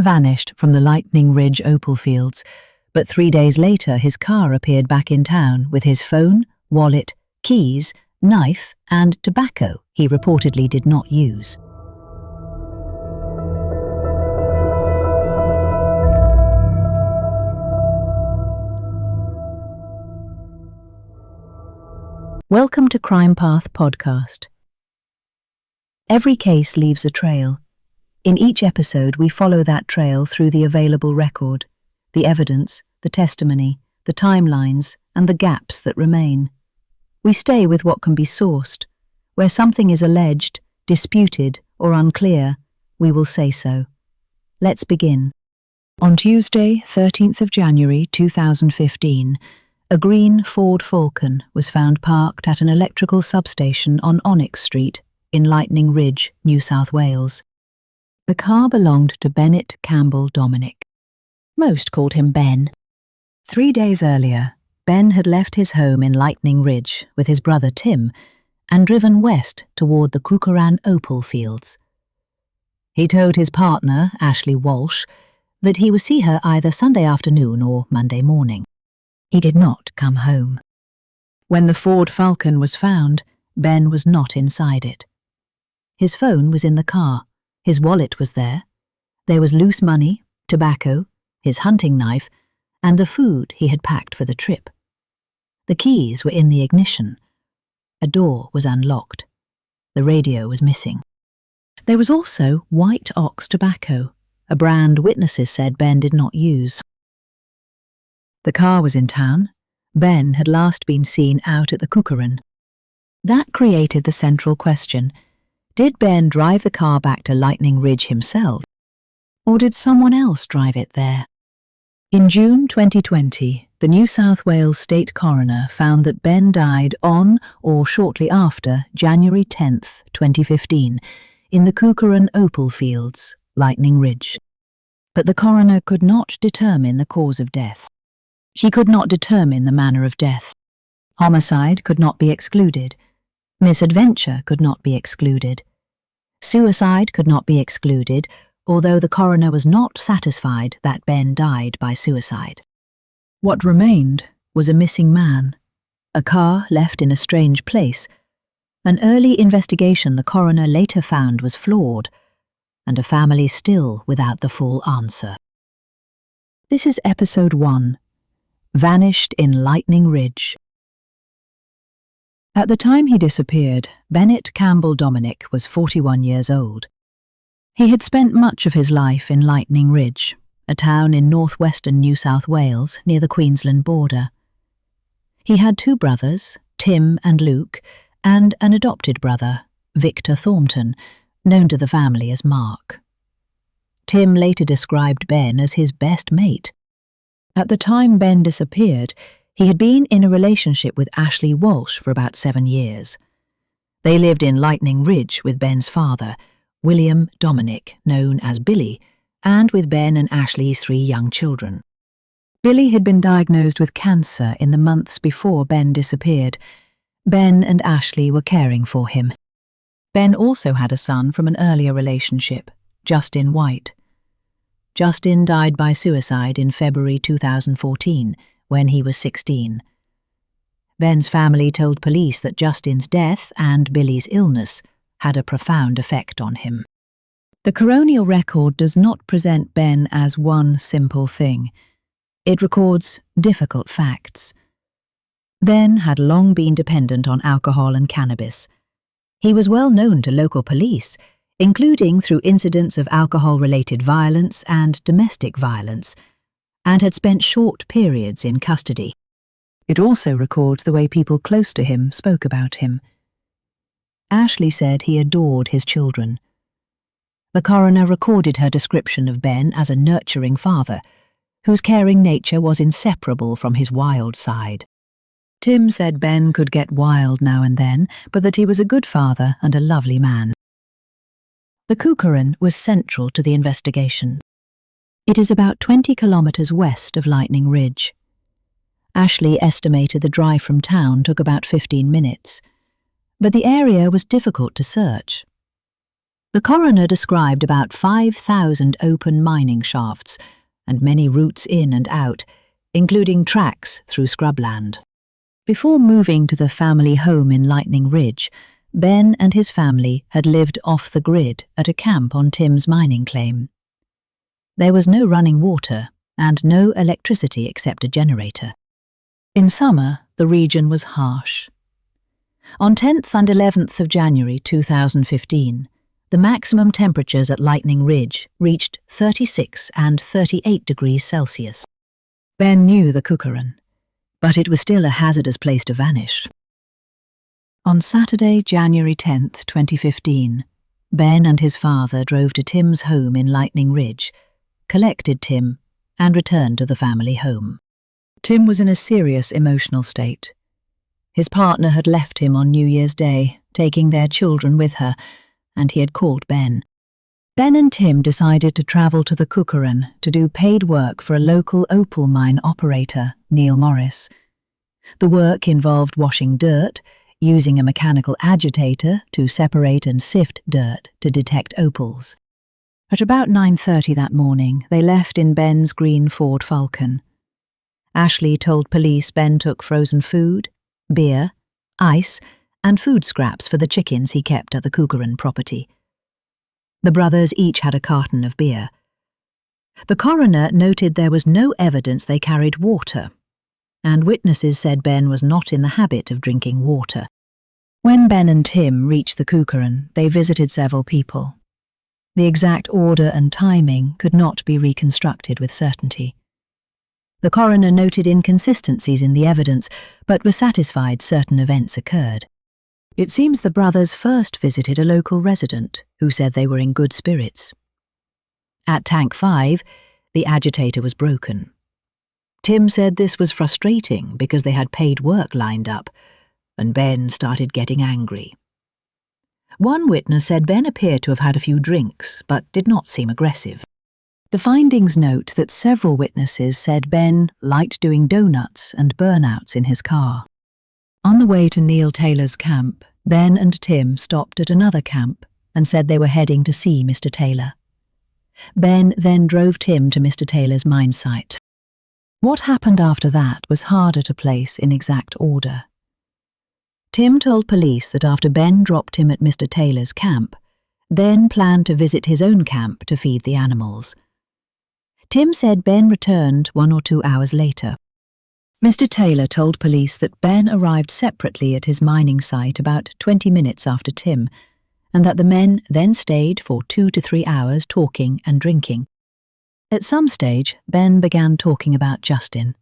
Ben vanished from the Lightning Ridge Opal Fields, but 3 days later his car appeared back in town with his phone, wallet, keys, knife and tobacco he reportedly did not use. Welcome to Crime Path Podcast. Every case leaves a trail. In each episode, we follow that trail through the available record, the evidence, the testimony, the timelines, and the gaps that remain. We stay with what can be sourced. Where something is alleged, disputed, or unclear, we will say so. Let's begin. On Tuesday, 13th of January 2015, a green Ford Falcon was found parked at an electrical substation on Onyx Street in Lightning Ridge, New South Wales. The car belonged to Bennett Campbell Dominick. Most called him Ben. 3 days earlier, Ben had left his home in Lightning Ridge with his brother Tim and driven west toward the Coocoran Opal Fields. He told his partner, Ashley Walsh, that he would see her either Sunday afternoon or Monday morning. He did not come home. When the Ford Falcon was found, Ben was not inside it. His phone was in the car, his wallet was there was loose money, tobacco, his hunting knife, and the food he had packed for the trip. The keys were in the ignition. A door was unlocked. The radio was missing. There was also White Ox tobacco, a brand witnesses said Ben did not use. The car was in town. Ben had last been seen out at the Coocoran. That created the central question. Did Ben drive the car back to Lightning Ridge himself? Or did someone else drive it there? In June 2020, the New South Wales State Coroner found that Ben died on or shortly after January 10, 2015, in the Coocoran Opal Fields, Lightning Ridge. But the coroner could not determine the cause of death. She could not determine the manner of death. Homicide could not be excluded. Misadventure could not be excluded. Suicide could not be excluded, although the coroner was not satisfied that Ben died by suicide. What remained was a missing man, a car left in a strange place. An early investigation the coroner later found was flawed, and a family still without the full answer. This is Episode 1. Vanished in Lightning Ridge. At the time he disappeared, Bennett Campbell Dominick was 41 years old. He had spent much of his life in Lightning Ridge, a town in northwestern New South Wales near the Queensland border. He had 2 brothers, Tim and Luke, and an adopted brother, Victor Thornton, known to the family as Mark. Tim later described Ben as his best mate. At the time Ben disappeared, he had been in a relationship with Ashley Walsh for about 7 years. They lived in Lightning Ridge with Ben's father, William Dominick, known as Billy, and with Ben and Ashley's 3 young children. Billy had been diagnosed with cancer in the months before Ben disappeared. Ben and Ashley were caring for him. Ben also had a son from an earlier relationship, Justin White. Justin died by suicide in February 2014, when he was 16. Ben's family told police that Justin's death and Billy's illness had a profound effect on him. The coronial record does not present Ben as one simple thing. It records difficult facts. Ben had long been dependent on alcohol and cannabis. He was well known to local police, including through incidents of alcohol-related violence and domestic violence, and had spent short periods in custody. It also records the way people close to him spoke about him. Ashley said he adored his children. The coroner recorded her description of Ben as a nurturing father, whose caring nature was inseparable from his wild side. Tim said Ben could get wild now and then, but that he was a good father and a lovely man. The Coocoran was central to the investigation. It is about 20 kilometres west of Lightning Ridge. Ashley estimated the drive from town took about 15 minutes, but the area was difficult to search. The coroner described about 5,000 open mining shafts and many routes in and out, including tracks through scrubland. Before moving to the family home in Lightning Ridge, Ben and his family had lived off the grid at a camp on Tim's mining claim. There was no running water and no electricity except a generator. In summer, the region was harsh. On 10th and 11th of January 2015, the maximum temperatures at Lightning Ridge reached 36 and 38 degrees Celsius. Ben knew the Coocoran, but it was still a hazardous place to vanish. On Saturday, January 10th, 2015, Ben and his father drove to Tim's home in Lightning Ridge, collected Tim, and returned to the family home. Tim was in a serious emotional state. His partner had left him on New Year's Day, taking their children with her, and he had called Ben. Ben and Tim decided to travel to the Coocoran to do paid work for a local opal mine operator, Neil Morris. The work involved washing dirt, using a mechanical agitator to separate and sift dirt to detect opals. At about 9:30 that morning, they left in Ben's green Ford Falcon. Ashley told police Ben took frozen food, beer, ice, and food scraps for the chickens he kept at the Coocoran property. The brothers each had a carton of beer. The coroner noted there was no evidence they carried water, and witnesses said Ben was not in the habit of drinking water. When Ben and Tim reached the Coocoran, they visited several people. The exact order and timing could not be reconstructed with certainty. The coroner noted inconsistencies in the evidence, but was satisfied certain events occurred. It seems the brothers first visited a local resident who said they were in good spirits. At Tank 5, the agitator was broken. Tim said this was frustrating because they had paid work lined up, and Ben started getting angry. One witness said Ben appeared to have had a few drinks, but did not seem aggressive. The findings note that several witnesses said Ben liked doing donuts and burnouts in his car. On the way to Neil Taylor's camp, Ben and Tim stopped at another camp and said they were heading to see Mr. Taylor. Ben then drove Tim to Mr. Taylor's mine site. What happened after that was harder to place in exact order. Tim told police that after Ben dropped him at Mr. Taylor's camp, Ben planned to visit his own camp to feed the animals. Tim said Ben returned 1 or 2 hours later. Mr. Taylor told police that Ben arrived separately at his mining site about 20 minutes after Tim, and that the men then stayed for 2 to 3 hours talking and drinking. At some stage, Ben began talking about Justin.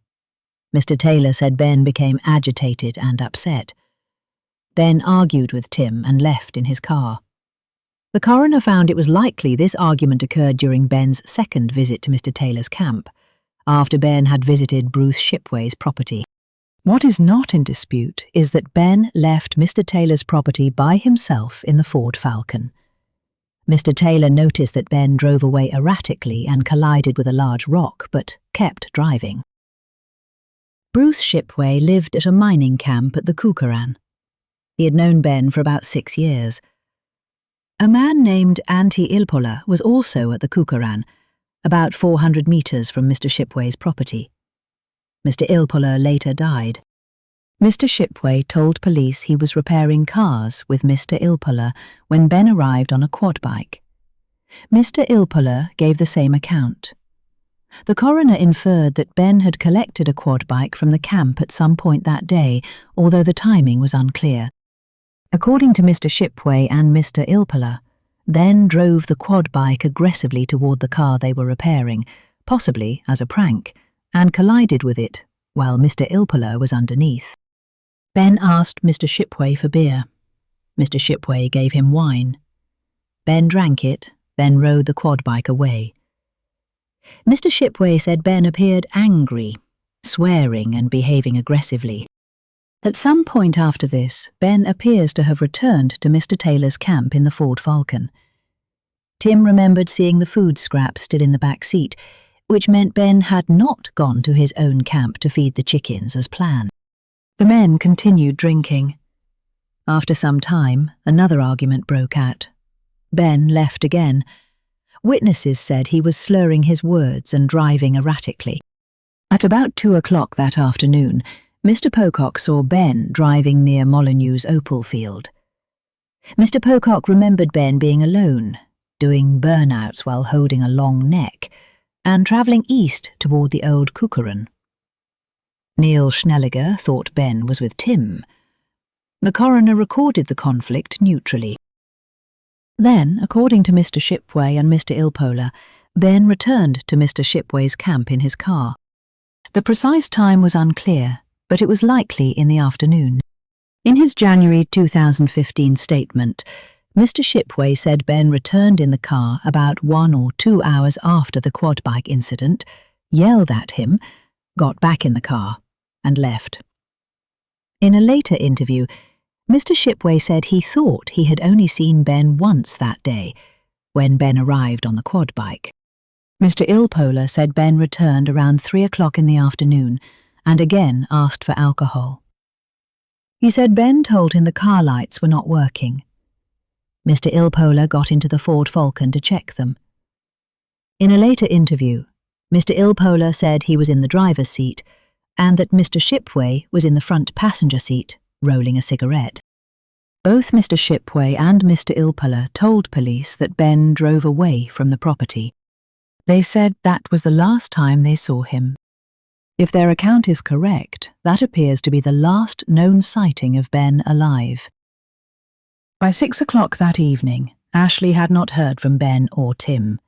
Mr. Taylor said Ben became agitated and upset, then argued with Tim and left in his car. The coroner found it was likely this argument occurred during Ben's second visit to Mr. Taylor's camp, after Ben had visited Bruce Shipway's property. What is not in dispute is that Ben left Mr. Taylor's property by himself in the Ford Falcon. Mr. Taylor noticed that Ben drove away erratically and collided with a large rock, but kept driving. Bruce Shipway lived at a mining camp at the Coocoran. He had known Ben for about 6 years. A man named Antti Ilpola was also at the Coocoran, about 400 metres from Mr. Shipway's property. Mr. Ilpola later died. Mr. Shipway told police he was repairing cars with Mr. Ilpola when Ben arrived on a quad bike. Mr. Ilpola gave the same account. The coroner inferred that Ben had collected a quad bike from the camp at some point that day, although the timing was unclear. According to Mr. Shipway and Mr. Ilpola, Ben drove the quad bike aggressively toward the car they were repairing, possibly as a prank, and collided with it while Mr. Ilpola was underneath. Ben asked Mr. Shipway for beer. Mr. Shipway gave him wine. Ben drank it, then rode the quad bike away. Mr. Shipway said Ben appeared angry, swearing and behaving aggressively. At some point after this, Ben appears to have returned to Mr. Taylor's camp in the Ford Falcon. Tim remembered seeing the food scraps still in the back seat, which meant Ben had not gone to his own camp to feed the chickens as planned. The men continued drinking. After some time, another argument broke out. Ben left again. Witnesses said he was slurring his words and driving erratically. At about 2 o'clock that afternoon, Mr. Pocock saw Ben driving near Molyneux's Opal Field. Mr. Pocock remembered Ben being alone, doing burnouts while holding a long neck, and travelling east toward the old Coocoran. Neil Schnelliger thought Ben was with Tim. The coroner recorded the conflict neutrally. Then, according to Mr. Shipway and Mr. Ilpola, Ben returned to Mr. Shipway's camp in his car. The precise time was unclear, but it was likely in the afternoon. In his January 2015 statement, Mr. Shipway said Ben returned in the car about 1 or 2 hours after the quad bike incident, yelled at him, got back in the car, and left. In a later interview, Mr. Shipway said he thought he had only seen Ben once that day, when Ben arrived on the quad bike. Mr. Ilpola said Ben returned around 3 o'clock in the afternoon and again asked for alcohol. He said Ben told him the car lights were not working. Mr. Ilpola got into the Ford Falcon to check them. In a later interview, Mr. Ilpola said he was in the driver's seat and that Mr. Shipway was in the front passenger seat, rolling a cigarette. Both Mr. Shipway and Mr. Ilpola told police that Ben drove away from the property. They said that was the last time they saw him. If their account is correct, that appears to be the last known sighting of Ben alive. By 6 o'clock that evening, Ashley had not heard from Ben or Tim.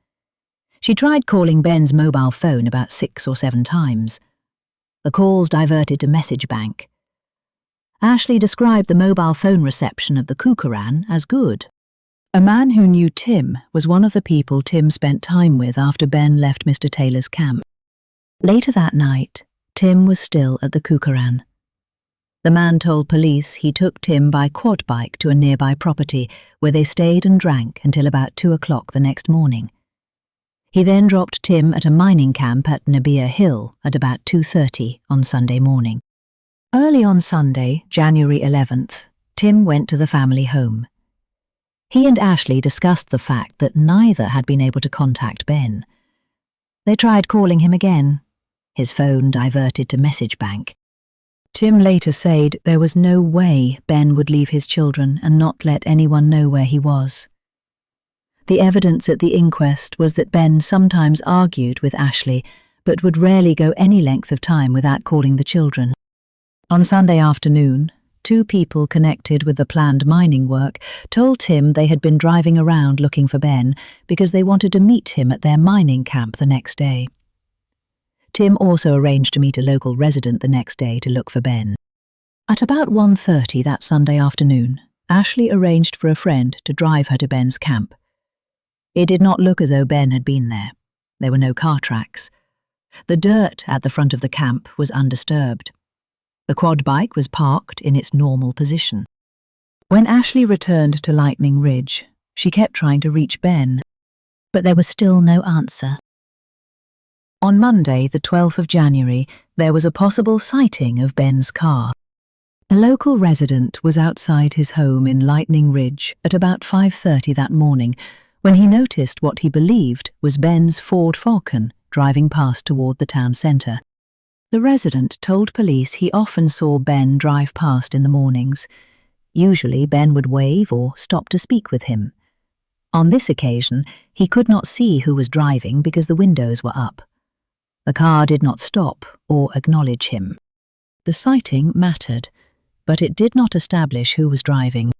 She tried calling Ben's mobile phone about 6 or 7 times. The calls diverted to message bank. Ashley described the mobile phone reception of the Coocoran as good. A man who knew Tim was one of the people Tim spent time with after Ben left Mr. Taylor's camp. Later that night, Tim was still at the Coocoran. The man told police he took Tim by quad bike to a nearby property where they stayed and drank until about 2 o'clock the next morning. He then dropped Tim at a mining camp at Nabia Hill at about 2:30 on Sunday morning. Early on Sunday, January 11th, Tim went to the family home. He and Ashley discussed the fact that neither had been able to contact Ben. They tried calling him again. His phone diverted to message bank. Tim later said there was no way Ben would leave his children and not let anyone know where he was. The evidence at the inquest was that Ben sometimes argued with Ashley, but would rarely go any length of time without calling the children. On Sunday afternoon, 2 people connected with the planned mining work told Tim they had been driving around looking for Ben because they wanted to meet him at their mining camp the next day. Tim also arranged to meet a local resident the next day to look for Ben. At about 1:30 that Sunday afternoon, Ashley arranged for a friend to drive her to Ben's camp. It did not look as though Ben had been there. There were no car tracks. The dirt at the front of the camp was undisturbed. The quad bike was parked in its normal position. When Ashley returned to Lightning Ridge, she kept trying to reach Ben, but there was still no answer. On Monday, the 12th of January, there was a possible sighting of Ben's car. A local resident was outside his home in Lightning Ridge at about 5:30 that morning when he noticed what he believed was Ben's Ford Falcon driving past toward the town centre. The resident told police he often saw Ben drive past in the mornings. Usually Ben would wave or stop to speak with him. On this occasion, he could not see who was driving because the windows were up. The car did not stop or acknowledge him. The sighting mattered, but it did not establish who was driving.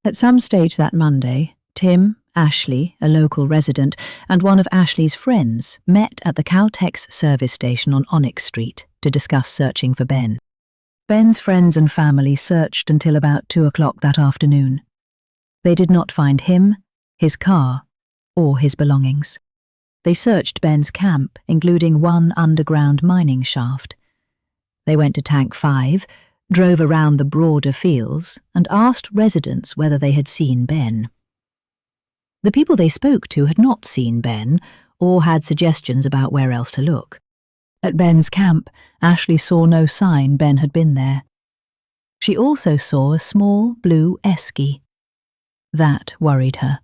At some stage that Monday, Tim, Ashley, a local resident, and one of Ashley's friends met at the Caltex service station on Onyx Street to discuss searching for Ben. Ben's friends and family searched until about 2 o'clock that afternoon. They did not find him, his car, or his belongings. They searched Ben's camp, including one underground mining shaft. They went to Tank 5, drove around the broader fields, and asked residents whether they had seen Ben. The people they spoke to had not seen Ben or had suggestions about where else to look. At Ben's camp, Ashley saw no sign Ben had been there. She also saw a small blue esky. That worried her.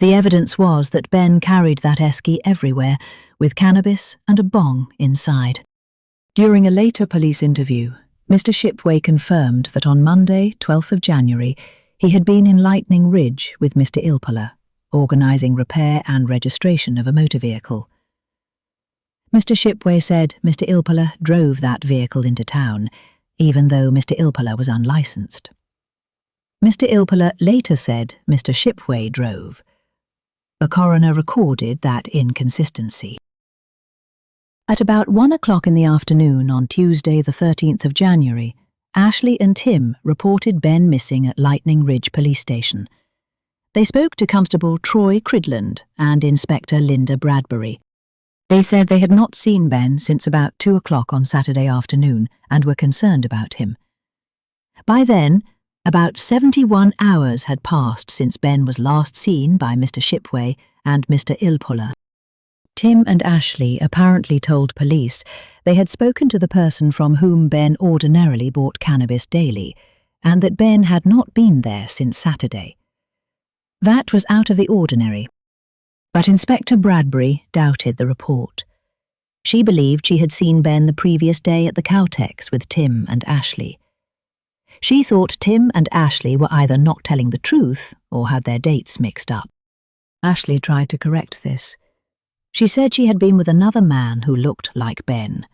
The evidence was that Ben carried that esky everywhere, with cannabis and a bong inside. During a later police interview, Mr. Shipway confirmed that on Monday, 12th of January, he had been in Lightning Ridge with Mr. Ilpola, organising repair and registration of a motor vehicle. Mr. Shipway said Mr. Ilpola drove that vehicle into town, even though Mr. Ilpola was unlicensed. Mr. Ilpola later said Mr. Shipway drove. The coroner recorded that inconsistency. At about 1 o'clock in the afternoon on Tuesday the 13th of January, Ashley and Tim reported Ben missing at Lightning Ridge Police Station. They spoke to Constable Troy Cridland and Inspector Linda Bradbury. They said they had not seen Ben since about 2 o'clock on Saturday afternoon and were concerned about him. By then, about 71 hours had passed since Ben was last seen by Mr. Shipway and Mr. Ilpola. Tim and Ashley apparently told police they had spoken to the person from whom Ben ordinarily bought cannabis daily, and that Ben had not been there since Saturday. That was out of the ordinary. But Inspector Bradbury doubted the report. She believed she had seen Ben the previous day at the Cowtex with Tim and Ashley. She thought Tim and Ashley were either not telling the truth or had their dates mixed up. Ashley tried to correct this. She said she had been with another man who looked like Ben.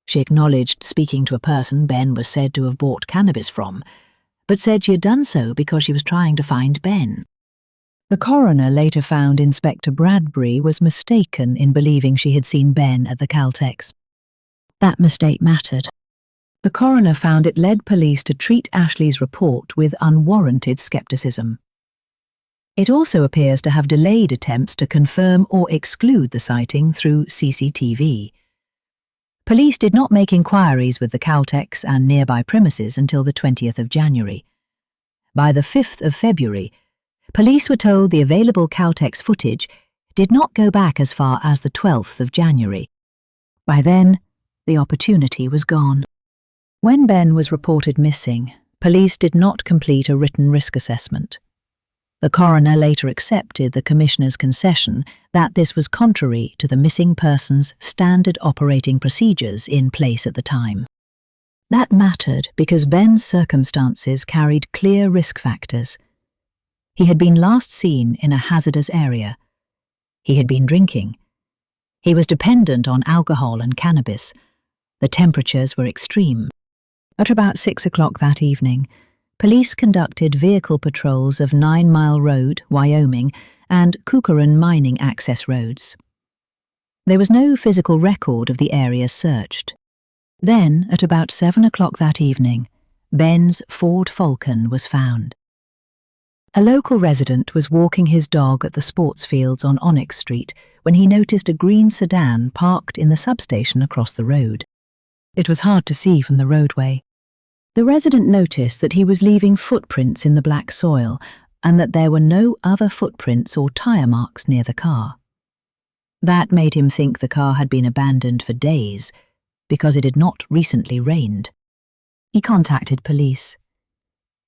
She acknowledged speaking to a person Ben was said to have bought cannabis from, but said she had done so because she was trying to find Ben. The coroner later found Inspector Bradbury was mistaken in believing she had seen Ben at the Caltex. That mistake mattered. The coroner found it led police to treat Ashley's report with unwarranted skepticism. It also appears to have delayed attempts to confirm or exclude the sighting through CCTV. Police did not make inquiries with the Caltex and nearby premises until the 20th of January. By the 5th of February, police were told the available Caltex footage did not go back as far as the 12th of January. By then, the opportunity was gone. When Ben was reported missing, police did not complete a written risk assessment. The coroner later accepted the Commissioner's concession that this was contrary to the missing person's standard operating procedures in place at the time. That mattered because Ben's circumstances carried clear risk factors. He had been last seen in a hazardous area. He had been drinking. He was dependent on alcohol and cannabis. The temperatures were extreme. At about 6 o'clock that evening, police conducted vehicle patrols of 9 Mile Road, Wyoming, and Coocoran mining access roads. There was no physical record of the area searched. Then, at about 7 o'clock that evening, Ben's Ford Falcon was found. A local resident was walking his dog at the sports fields on Onyx Street when he noticed a green sedan parked in the substation across the road. It was hard to see from the roadway. The resident noticed that he was leaving footprints in the black soil and that there were no other footprints or tyre marks near the car. That made him think the car had been abandoned for days because it had not recently rained. He contacted police.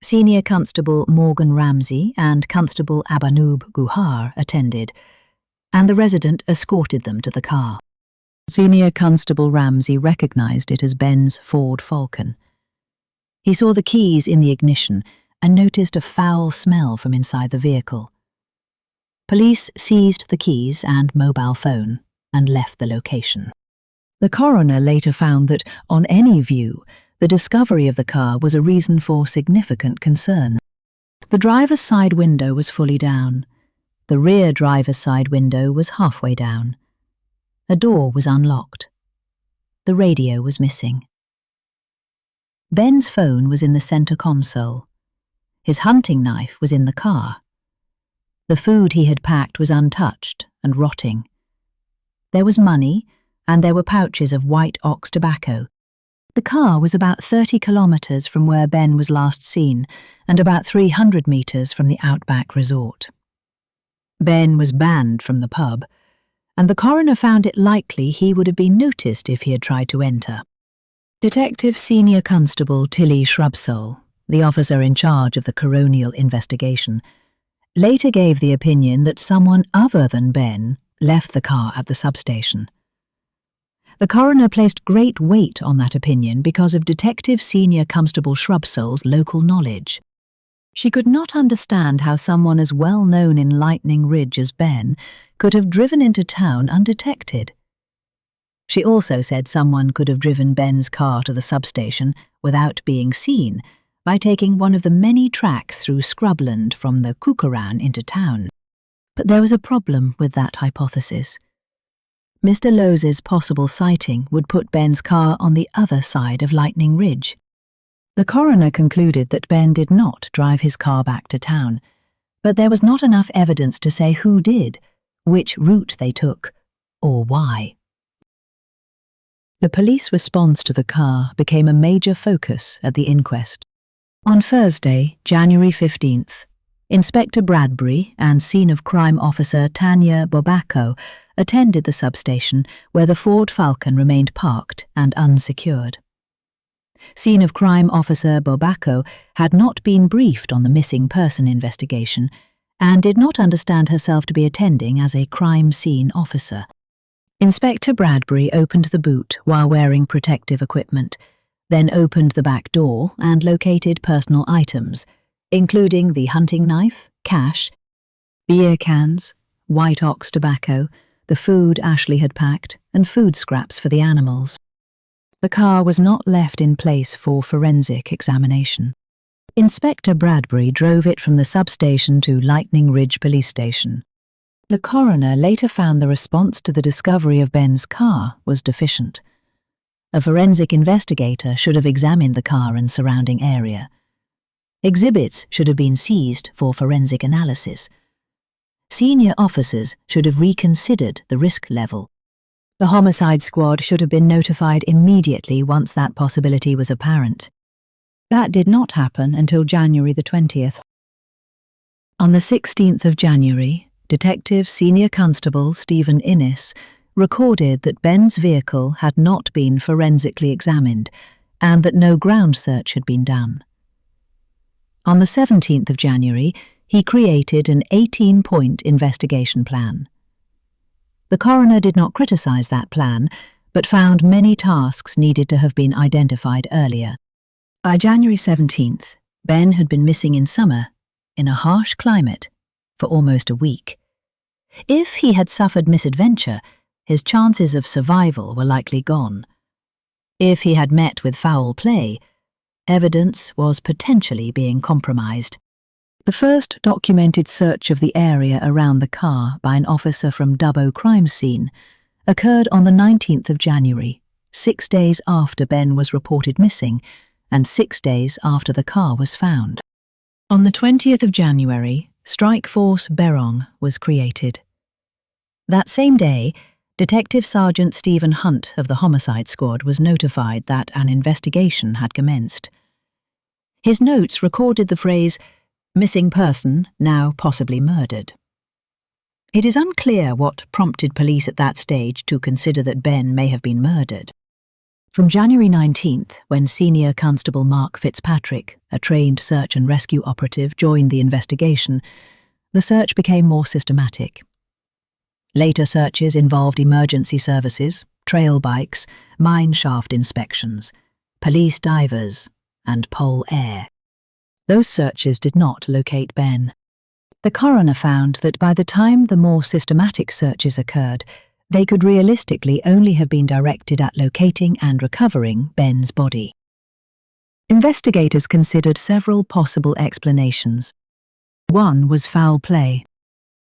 Senior Constable Morgan Ramsey and Constable Abanoob Guhar attended, and the resident escorted them to the car. Senior Constable Ramsey recognised it as Ben's Ford Falcon. He saw the keys in the ignition and noticed a foul smell from inside the vehicle. Police seized the keys and mobile phone and left the location. The coroner later found that, on any view, the discovery of the car was a reason for significant concern. The driver's side window was fully down. The rear driver's side window was halfway down. A door was unlocked. The radio was missing. Ben's phone was in the centre console. His hunting knife was in the car. The food he had packed was untouched and rotting. There was money, and there were pouches of white ox tobacco. The car was about 30 kilometres from where Ben was last seen and about 300 metres from the Outback Resort. Ben was banned from the pub, and the coroner found it likely he would have been noticed if he had tried to enter. Detective Senior Constable Tilly Shrubsole, the officer in charge of the coronial investigation, later gave the opinion that someone other than Ben left the car at the substation. The coroner placed great weight on that opinion because of Detective Senior Constable Shrubsole's local knowledge. She could not understand how someone as well known in Lightning Ridge as Ben could have driven into town undetected. She also said someone could have driven Ben's car to the substation without being seen by taking one of the many tracks through scrubland from the Coocoran into town. But there was a problem with that hypothesis. Mr. Lowe's possible sighting would put Ben's car on the other side of Lightning Ridge. The coroner concluded that Ben did not drive his car back to town, but there was not enough evidence to say who did, which route they took, or why. The police response to the car became a major focus at the inquest. On Thursday, January 15th, Inspector Bradbury and Scene of Crime Officer Tanya Bobacco attended the substation where the Ford Falcon remained parked and unsecured. Scene of Crime Officer Bobacco had not been briefed on the missing person investigation and did not understand herself to be attending as a crime scene officer. Inspector Bradbury opened the boot while wearing protective equipment, then opened the back door and located personal items, including the hunting knife, cash, beer cans, white ox tobacco, the food Ashley had packed, and food scraps for the animals. The car was not left in place for forensic examination. Inspector Bradbury drove it from the substation to Lightning Ridge Police Station. The coroner later found the response to the discovery of Ben's car was deficient. A forensic investigator should have examined the car and surrounding area. Exhibits should have been seized for forensic analysis. Senior officers should have reconsidered the risk level. The homicide squad should have been notified immediately once that possibility was apparent. That did not happen until January the 20th. On the 16th of January, Detective Senior Constable Stephen Innes recorded that Ben's vehicle had not been forensically examined and that no ground search had been done. On the 17th of January, he created an 18-point investigation plan. The coroner did not criticize that plan, but found many tasks needed to have been identified earlier. By January 17th, Ben had been missing in summer, in a harsh climate, for almost a week. If he had suffered misadventure, his chances of survival were likely gone. If he had met with foul play, evidence was potentially being compromised. The first documented search of the area around the car by an officer from Dubbo crime scene occurred on the 19th of January, 6 days after Ben was reported missing and 6 days after the car was found. On the 20th of January, Strike Force Berong was created. That same day, Detective Sergeant Stephen Hunt of the Homicide Squad was notified that an investigation had commenced. His notes recorded the phrase, "missing person, now possibly murdered." It is unclear what prompted police at that stage to consider that Ben may have been murdered. From January 19th, when Senior Constable Mark Fitzpatrick, a trained search and rescue operative, joined the investigation, the search became more systematic. Later searches involved emergency services, trail bikes, mine shaft inspections, police divers, and pole air. Those searches did not locate Ben. The coroner found that by the time the more systematic searches occurred, they could realistically only have been directed at locating and recovering Ben's body. Investigators considered several possible explanations. One was foul play.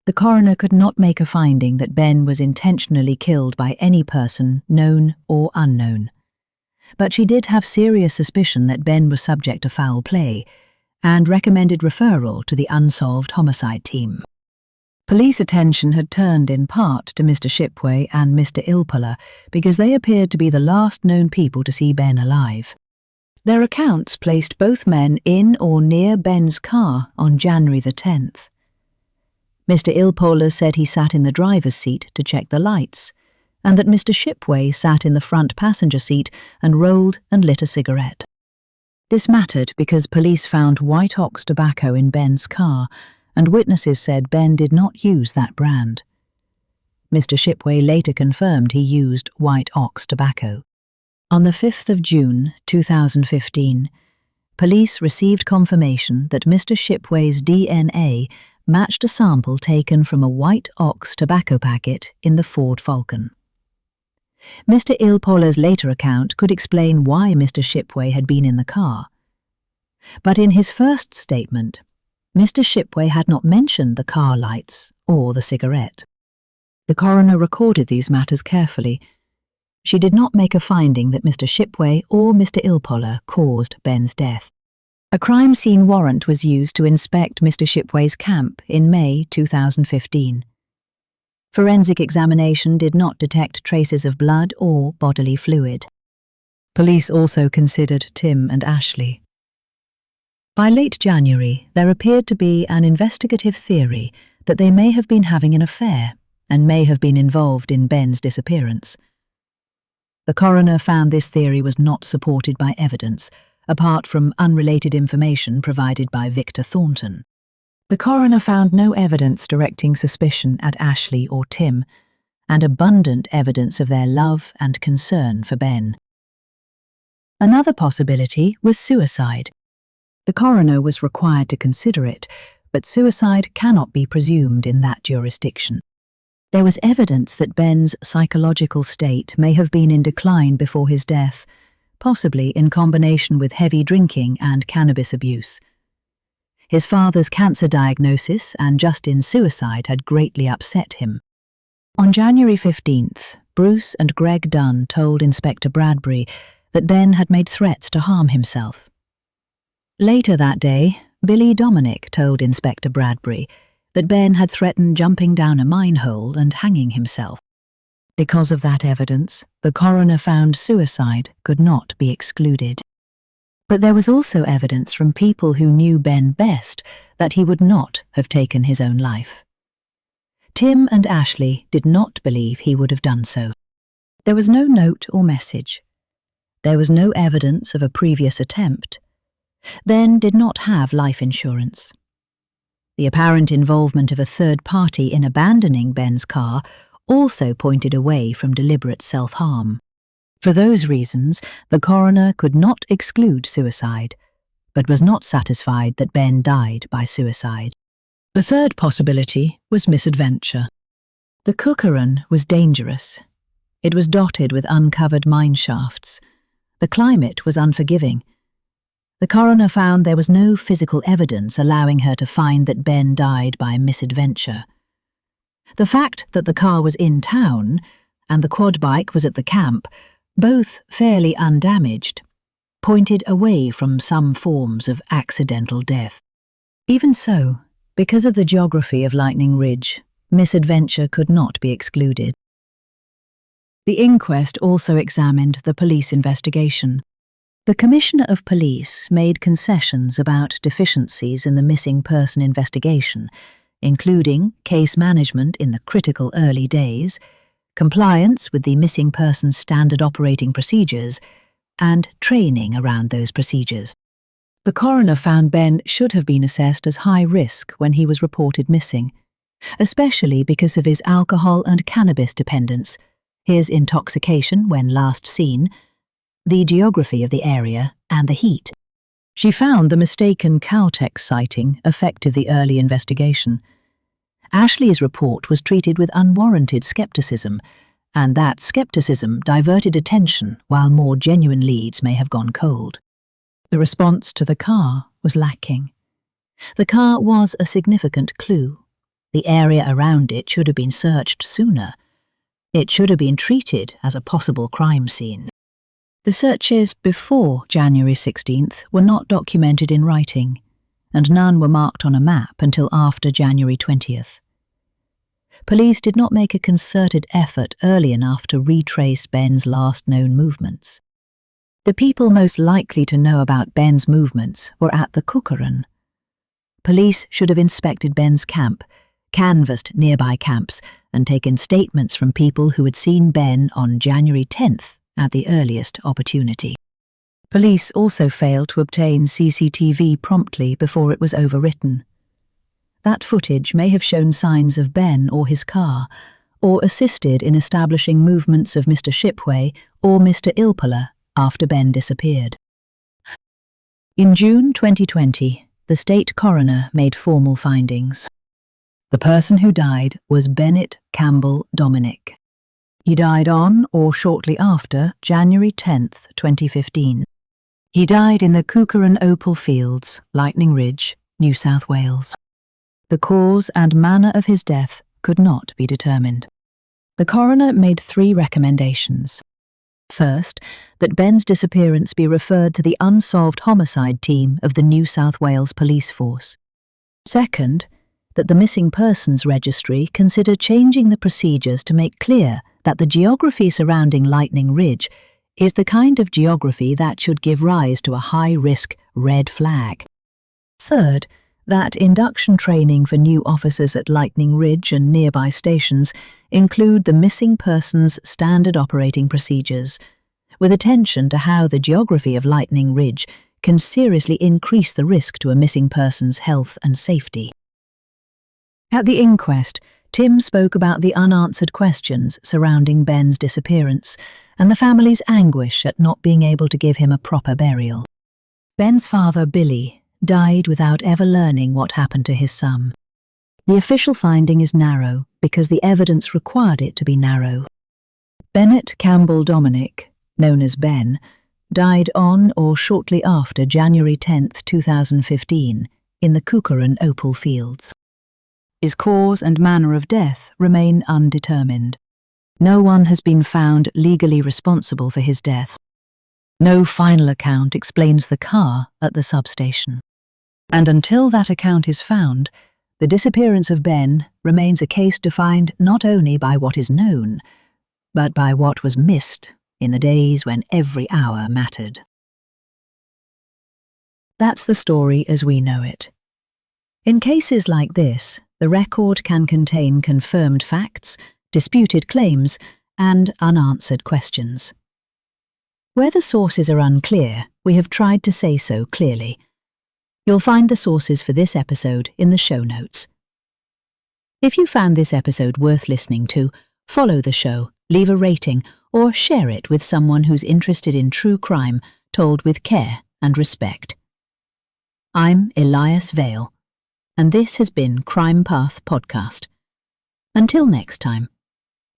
The coroner could not make a finding that Ben was intentionally killed by any person, known or unknown. But she did have serious suspicion that Ben was subject to foul play and recommended referral to the unsolved homicide team. Police attention had turned in part to Mr. Shipway and Mr. Ilpola because they appeared to be the last known people to see Ben alive. Their accounts placed both men in or near Ben's car on January the 10th. Mr. Ilpola said he sat in the driver's seat to check the lights, and that Mr. Shipway sat in the front passenger seat and rolled and lit a cigarette. This mattered because police found white ox tobacco in Ben's car and witnesses said Ben did not use that brand. Mr. Shipway later confirmed he used White Ox tobacco. On the 5th of June 2015, police received confirmation that Mr. Shipway's DNA matched a sample taken from a White Ox tobacco packet in the Ford Falcon. Mr. Ilpoller's later account could explain why Mr. Shipway had been in the car. But in his first statement, Mr. Shipway had not mentioned the car lights or the cigarette. The coroner recorded these matters carefully. She did not make a finding that Mr. Shipway or Mr. Ilpoller caused Ben's death. A crime scene warrant was used to inspect Mr. Shipway's camp in May 2015. Forensic examination did not detect traces of blood or bodily fluid. Police also considered Tim and Ashley. By late January, there appeared to be an investigative theory that they may have been having an affair and may have been involved in Ben's disappearance. The coroner found this theory was not supported by evidence, apart from unrelated information provided by Victor Thornton. The coroner found no evidence directing suspicion at Ashley or Tim, and abundant evidence of their love and concern for Ben. Another possibility was suicide. The coroner was required to consider it, but suicide cannot be presumed in that jurisdiction. There was evidence that Ben's psychological state may have been in decline before his death, possibly in combination with heavy drinking and cannabis abuse. His father's cancer diagnosis and Justin's suicide had greatly upset him. On January 15th, Bruce and Greg Dunn told Inspector Bradbury that Ben had made threats to harm himself. Later that day, Billy Dominick told Inspector Bradbury that Ben had threatened jumping down a mine hole and hanging himself. Because of that evidence, the coroner found suicide could not be excluded. But there was also evidence from people who knew Ben best that he would not have taken his own life. Tim and Ashley did not believe he would have done so. There was no note or message. There was no evidence of a previous attempt. Ben did not have life insurance. The apparent involvement of a third party in abandoning Ben's car also pointed away from deliberate self-harm. For those reasons, the coroner could not exclude suicide, but was not satisfied that Ben died by suicide. The third possibility was misadventure. The Coocoran was dangerous. It was dotted with uncovered mine shafts. The climate was unforgiving. The coroner found there was no physical evidence allowing her to find that Ben died by misadventure. The fact that the car was in town and the quad bike was at the camp, both fairly undamaged, pointed away from some forms of accidental death. Even so, because of the geography of Lightning Ridge, misadventure could not be excluded. The inquest also examined the police investigation. The Commissioner of Police made concessions about deficiencies in the missing person investigation, including case management in the critical early days, compliance with the missing person's standard operating procedures, and training around those procedures. The coroner found Ben should have been assessed as high risk when he was reported missing, especially because of his alcohol and cannabis dependence, his intoxication when last seen, the geography of the area, and the heat. She found the mistaken Caltex sighting effective the early investigation. Ashley's report was treated with unwarranted skepticism, and that skepticism diverted attention while more genuine leads may have gone cold. The response to the car was lacking. The car was a significant clue. The area around it should have been searched sooner. It should have been treated as a possible crime scene. The searches before January 16th were not documented in writing, and none were marked on a map until after January 20th. Police did not make a concerted effort early enough to retrace Ben's last known movements. The people most likely to know about Ben's movements were at the Coocoran. Police should have inspected Ben's camp, canvassed nearby camps, and taken statements from people who had seen Ben on January 10th at the earliest opportunity. Police also failed to obtain CCTV promptly before it was overwritten. That footage may have shown signs of Ben or his car, or assisted in establishing movements of Mr. Shipway or Mr. Ilpala after Ben disappeared. In June 2020, the state coroner made formal findings. The person who died was Bennett Campbell Dominick. He died on or shortly after January 10, 2015. He died in the Coocoran Opal Fields, Lightning Ridge, New South Wales. The cause and manner of his death could not be determined. The coroner made 3 recommendations. First, that Ben's disappearance be referred to the Unsolved Homicide Team of the New South Wales Police Force. Second, that the Missing Persons Registry consider changing the procedures to make clear that the geography surrounding Lightning Ridge is the kind of geography that should give rise to a high-risk red flag. Third, that induction training for new officers at Lightning Ridge and nearby stations include the Missing Persons Standard Operating Procedures, with attention to how the geography of Lightning Ridge can seriously increase the risk to a missing person's health and safety. At the inquest, Tim spoke about the unanswered questions surrounding Ben's disappearance and the family's anguish at not being able to give him a proper burial. Ben's father, Billy, died without ever learning what happened to his son. The official finding is narrow because the evidence required it to be narrow. Bennett Campbell Dominick, known as Ben, died on or shortly after January 10, 2015, in the Coocoran Opal Fields. His cause and manner of death remain undetermined. No one has been found legally responsible for his death. No final account explains the car at the substation. And until that account is found, the disappearance of Ben remains a case defined not only by what is known, but by what was missed in the days when every hour mattered. That's the story as we know it. In cases like this, the record can contain confirmed facts, disputed claims, and unanswered questions. Where the sources are unclear, we have tried to say so clearly. You'll find the sources for this episode in the show notes. If you found this episode worth listening to, follow the show, leave a rating, or share it with someone who's interested in true crime told with care and respect. I'm Elias Vale, and this has been Crime Path Podcast. Until next time,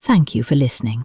thank you for listening.